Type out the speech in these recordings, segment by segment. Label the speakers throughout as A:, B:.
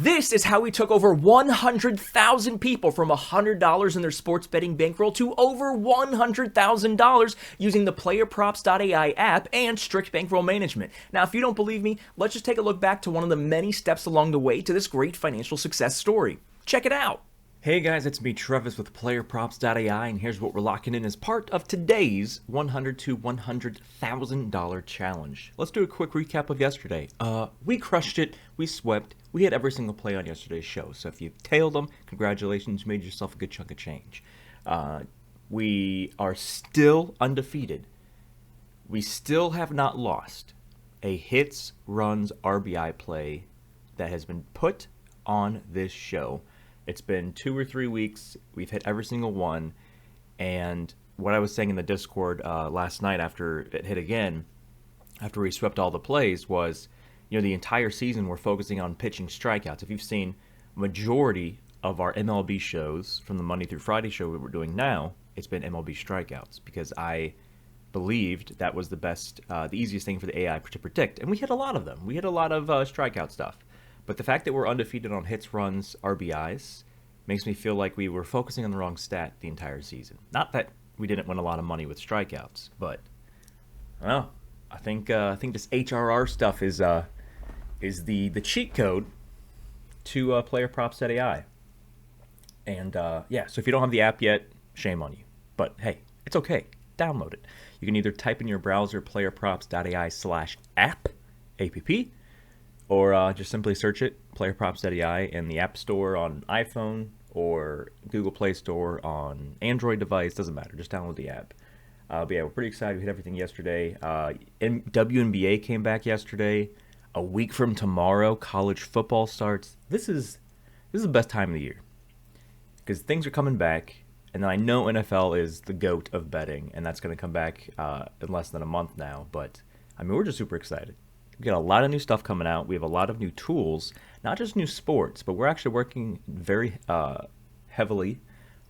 A: This is how we took over 100,000 people from $100 in their sports betting bankroll to over $100,000 using the PlayerProps.ai app and strict bankroll management. Now, if you don't believe me, let's just take a look back to one of the many steps along the way to this great financial success story. Check it out. Hey guys, it's me, Travis, with PlayerProps.ai, and here's what we're locking in as part of today's $100 to $100,000 challenge. Let's do a quick recap of yesterday. We crushed it, we swept, we had every single play on yesterday's show, so if you tailed them, congratulations, you made yourself a good chunk of change. We are still undefeated. We still have not lost a hits, runs, RBI play that has been put on this show. It's been 2 or 3 weeks. We've hit every single one. And what I was saying in the Discord last night after it hit again, after we swept all the plays, was, the entire season we're focusing on pitching strikeouts. If you've seen majority of our MLB shows from the Monday through Friday show that we're doing now, it's been MLB strikeouts because I believed that was the easiest thing for the AI to predict. And we hit a lot of them. We hit a lot of strikeout stuff. But the fact that we're undefeated on hits, runs, RBIs makes me feel like we were focusing on the wrong stat the entire season. Not that we didn't win a lot of money with strikeouts, but well, I think this HRR stuff is the cheat code to PlayerProps.ai. And so if you don't have the app yet, shame on you. But hey, it's okay. Download it. You can either type in your browser PlayerProps.ai/app, APP, or just simply search it, PlayerProps.ai, in the App Store on iPhone or Google Play Store on Android device. Doesn't matter. Just download the app. But yeah, we're pretty excited. We hit everything yesterday. WNBA came back yesterday. A week from tomorrow, college football starts. This is the best time of the year because things are coming back. And I know NFL is the GOAT of betting, and that's going to come back in less than a month now. But we're just super excited. We got a lot of new stuff coming out. We have a lot of new tools, not just new sports, but we're actually working very heavily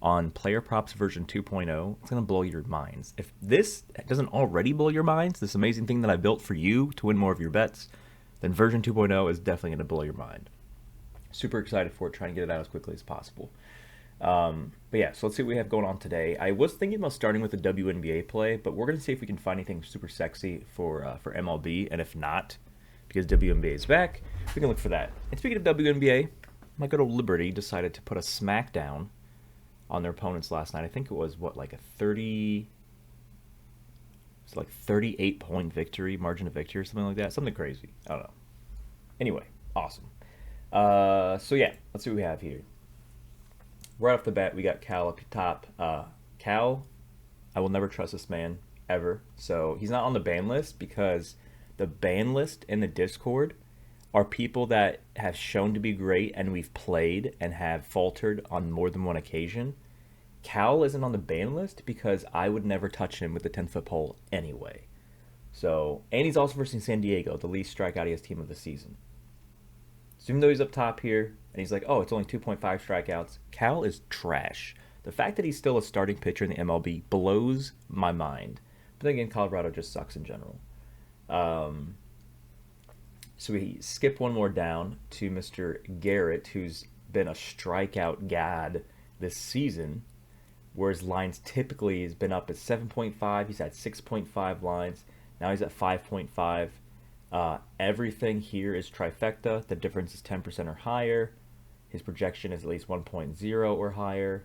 A: on Player Props version 2.0. It's going to blow your minds. If this doesn't already blow your minds, this amazing thing that I built for you to win more of your bets, then version 2.0 is definitely going to blow your mind. Super excited for it, trying to get it out as quickly as possible. But yeah, so let's see what we have going on today. I was thinking about starting with the WNBA play, but we're going to see if we can find anything super sexy for MLB, and if not, because WNBA is back, we can look for that. And speaking of WNBA, my good old Liberty decided to put a smackdown on their opponents last night. I think it was, like a 38-point victory, margin of victory or something like that. Something crazy. I don't know. Anyway, awesome. So yeah, let's see what we have here. Right off the bat, we got Cal up top. Cal, I will never trust this man, ever. So he's not on the ban list because the ban list in the Discord are people that have shown to be great and we've played and have faltered on more than one occasion. Cal isn't on the ban list because I would never touch him with the 10-foot pole anyway. So, and he's also versus San Diego, the least strikeoutiest team of the season. So even though he's up top here, and he's like, oh, it's only 2.5 strikeouts, Cal is trash. The fact that he's still a starting pitcher in the MLB blows my mind. But then again, Colorado just sucks in general. So we skip one more down to Mr. Garrett, who's been a strikeout god this season, where his lines typically has been up at 7.5. He's had 6.5 lines. Now he's at 5.5. Everything here is trifecta. The difference is 10% or higher. His projection is at least 1.0 or higher.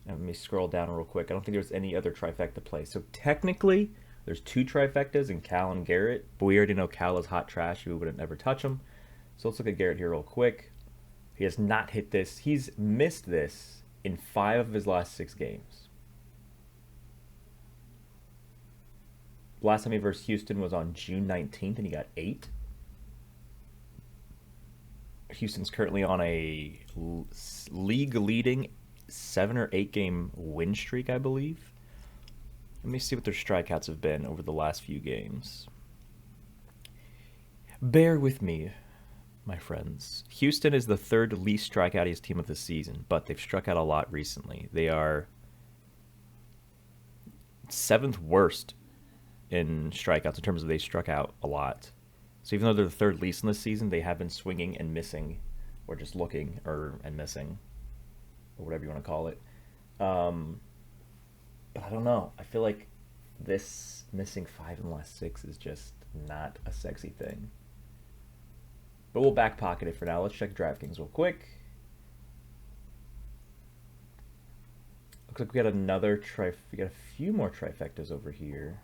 A: Now, let me scroll down real quick. I don't think there's any other trifecta play. So technically, there's 2 trifectas in Cal and Garrett, but we already know Cal is hot trash. We wouldn't ever touch him. So let's look at Garrett here real quick. He has not hit this. He's missed this in 5 of his last 6 games. Last time he versus Houston was on June 19th, and he got 8. Houston's currently on a league-leading 7 or 8 game win streak, I believe. Let me see what their strikeouts have been over the last few games. Bear with me, my friends. Houston is the 3rd least strikeoutiest team of the season, but they've struck out a lot recently. They are 7th worst in strikeouts in terms of they struck out a lot. So even though they're the 3rd least in this season, they have been swinging and missing or just looking and missing, or whatever you want to call it. But I don't know. I feel like this missing 5 in the last 6 is just not a sexy thing. But we'll back pocket it for now. Let's check DraftKings real quick. Looks like we got another we got a few more trifectas over here.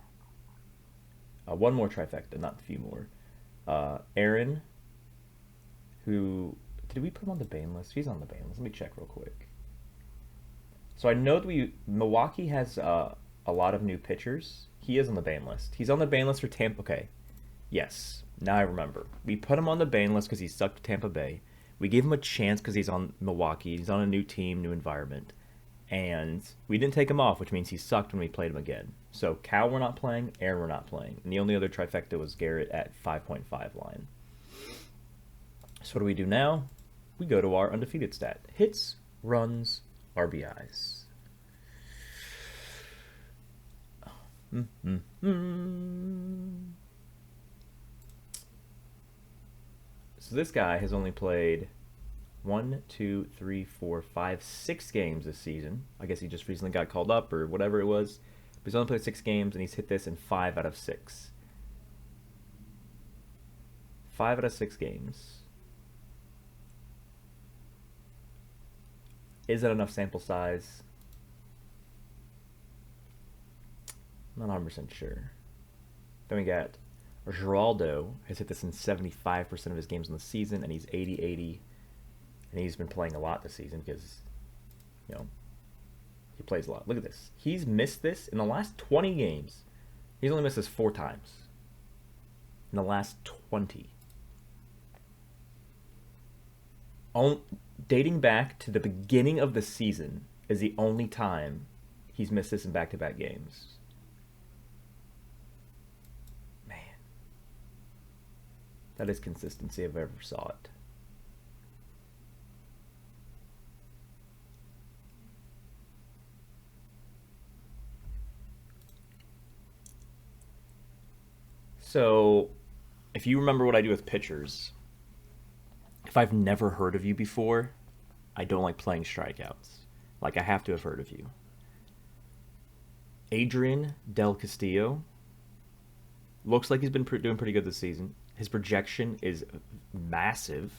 A: One more trifecta, not a few more. Aaron, who did we put him on the ban list? He's on the ban list. Let me check real quick. So I know that Milwaukee has a lot of new pitchers. He is on the ban list. He's on the ban list for Tampa. Okay, yes. Now I remember. We put him on the ban list because he sucked Tampa Bay. We gave him a chance because he's on Milwaukee. He's on a new team, new environment. And we didn't take him off, which means he sucked when we played him again. So Cal we're not playing, Aaron we're not playing. And the only other trifecta was Garrett at 5.5 line. So what do we do now? We go to our undefeated stat. Hits, runs, RBIs. So this guy has only played 1, 2, 3, 4, 5, 6 games this season. I guess he just recently got called up or whatever it was. But he's only played 6 games, and he's hit this in 5 out of 6. 5 out of 6 games. Is that enough sample size? I'm not 100% sure. Then we got Geraldo has hit this in 75% of his games in the season, and he's 80-80. And he's been playing a lot this season because, you know, he plays a lot. Look at this. He's missed this in the last 20 games. He's only missed this 4 times. In the last 20. Dating back to the beginning of the season is the only time he's missed this in back-to-back games. Man. That is consistency if I ever saw it. So, if you remember what I do with pitchers, if I've never heard of you before, I don't like playing strikeouts. Like, I have to have heard of you. Adrian Del Castillo looks like he's been doing pretty good this season. His projection is massive.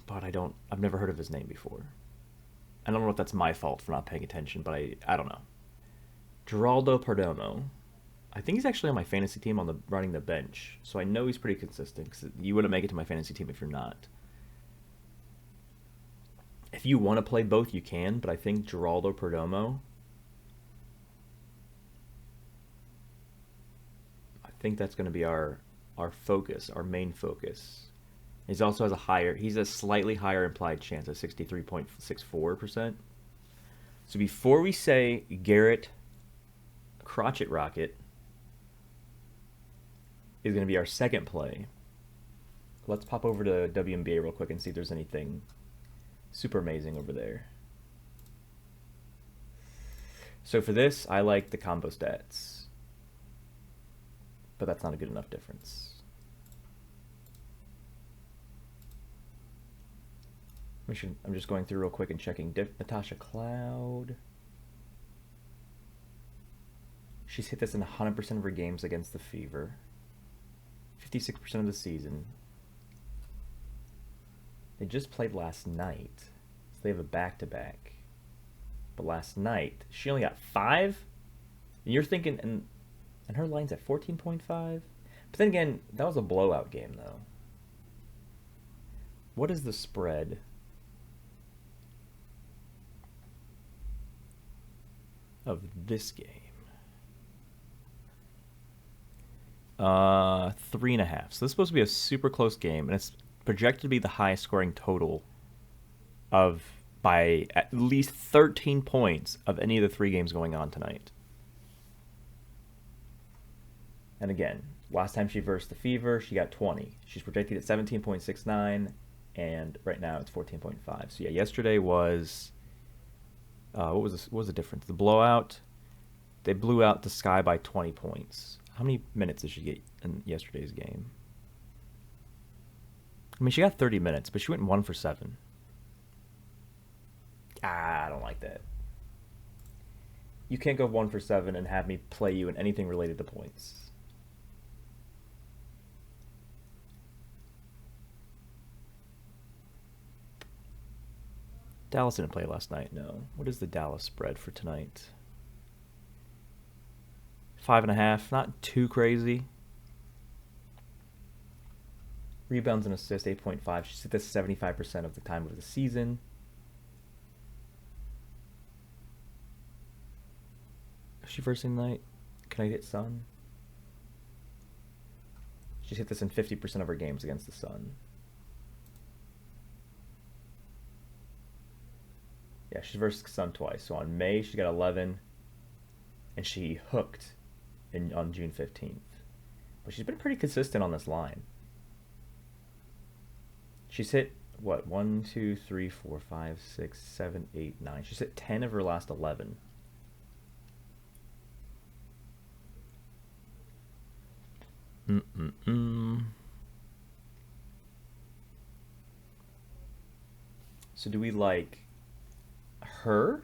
A: But I've never heard of his name before. I don't know if that's my fault for not paying attention, but I don't know. Geraldo Perdomo. I think he's actually on my fantasy team running the bench, so I know he's pretty consistent, because you wouldn't make it to my fantasy team if you're not. If you want to play both, you can, but I think Geraldo Perdomo, I think that's going to be our focus, our main focus. He also has he's a slightly higher implied chance at 63.64%. So before we say Garrett Crotchet Rocket is going to be our second play, let's pop over to WNBA real quick and see if there's anything super amazing over there. So for this, I like the combo stats, but that's not a good enough difference. I'm just going through real quick and checking Natasha Cloud. She's hit this in 100% of her games against the Fever. 56% of the season. They just played last night, so they have a back-to-back. But last night, she only got 5? And you're thinking, and her line's at 14.5? But then again, that was a blowout game, though. What is the spread of this game? 3.5. So this is supposed to be a super close game, and it's projected to be the highest scoring total by at least 13 points of any of the 3 games going on tonight. And again, last time she versed the Fever, she got 20. She's projected at 17.69, and right now it's 14.5. So yeah, yesterday was what was the difference? The blowout. They blew out the Sky by 20 points. How many minutes did she get in yesterday's game? I mean, she got 30 minutes, but she went 1 for 7. I don't like that. You can't go 1 for 7 and have me play you in anything related to points. Dallas didn't play last night, no. What is the Dallas spread for tonight? 5.5, not too crazy. Rebounds and assists, 8.5. She's hit this 75% of the time of the season. Is she versing night? Connecticut Sun? She's hit this in 50% of her games against the Sun. Yeah, she's versed the Sun twice. So on May, she got 11, and she hooked on June 15th. But she's been pretty consistent on this line. She's hit, what, 1, 2, 3, 4, 5, 6, 7, 8, 9. She's hit 10 of her last 11. So do we like her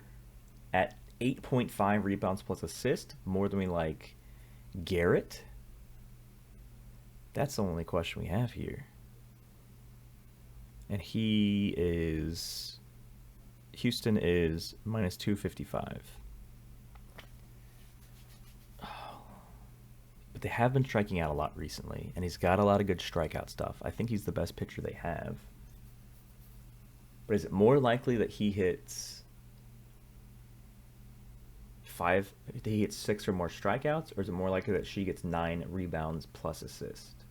A: at 8.5 rebounds plus assist more than we like Garrett? That's the only question we have here. And Houston is minus 255. But they have been striking out a lot recently, and he's got a lot of good strikeout stuff. I think he's the best pitcher they have. But is it more likely that he hits 6 or more strikeouts, or is it more likely that she gets 9 rebounds plus assist?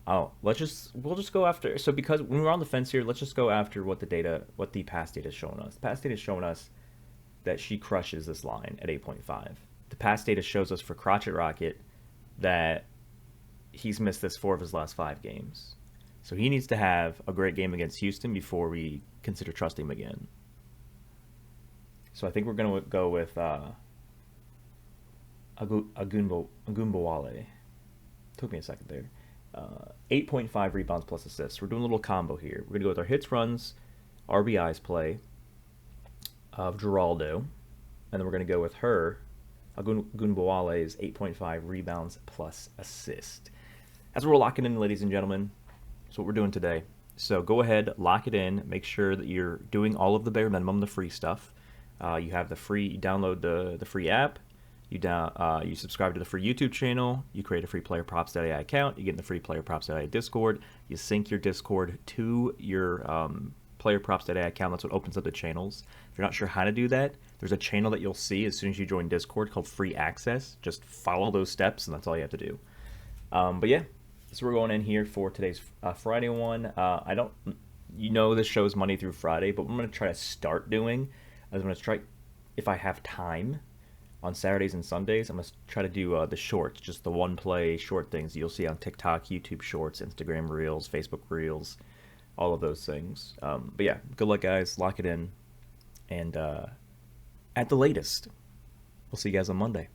A: Oh, we'll just go after. So because when we're on the fence here, let's just go after what the past data is showing us. The past data is showing us that she crushes this line at 8.5. The past data shows us for Crotchet Rocket that he's missed this 4 of his last 5 games. So he needs to have a great game against Houston before we consider trusting him again. So I think we're going to go with Agunbowale. Took me a second there. 8.5 rebounds plus assists. We're doing a little combo here. We're going to go with our hits, runs, RBIs play of Geraldo. And then we're going to go with her, Agunbowale's 8.5 rebounds plus assist. That's what we're locking in, ladies and gentlemen. That's what we're doing today. So go ahead, lock it in. Make sure that you're doing all of the bare minimum, the free stuff. You have you download the free app. You subscribe to the free YouTube channel. You create a free PlayerProps.ai account. You get in the free PlayerProps.ai Discord. You sync your Discord to your PlayerProps.ai account. That's what opens up the channels. If you're not sure how to do that, there's a channel that you'll see as soon as you join Discord called Free Access. Just follow those steps, and that's all you have to do. But yeah, so we're going in here for today's Friday one. This show's Monday through Friday, but what I'm going to try to start doing is I'm going to try, if I have time, on Saturdays and Sundays, I'm going to try to do the shorts, just the one-play short things you'll see on TikTok, YouTube Shorts, Instagram Reels, Facebook Reels, all of those things. But yeah, good luck, guys. Lock it in. And at the latest, we'll see you guys on Monday.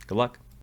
A: Good luck.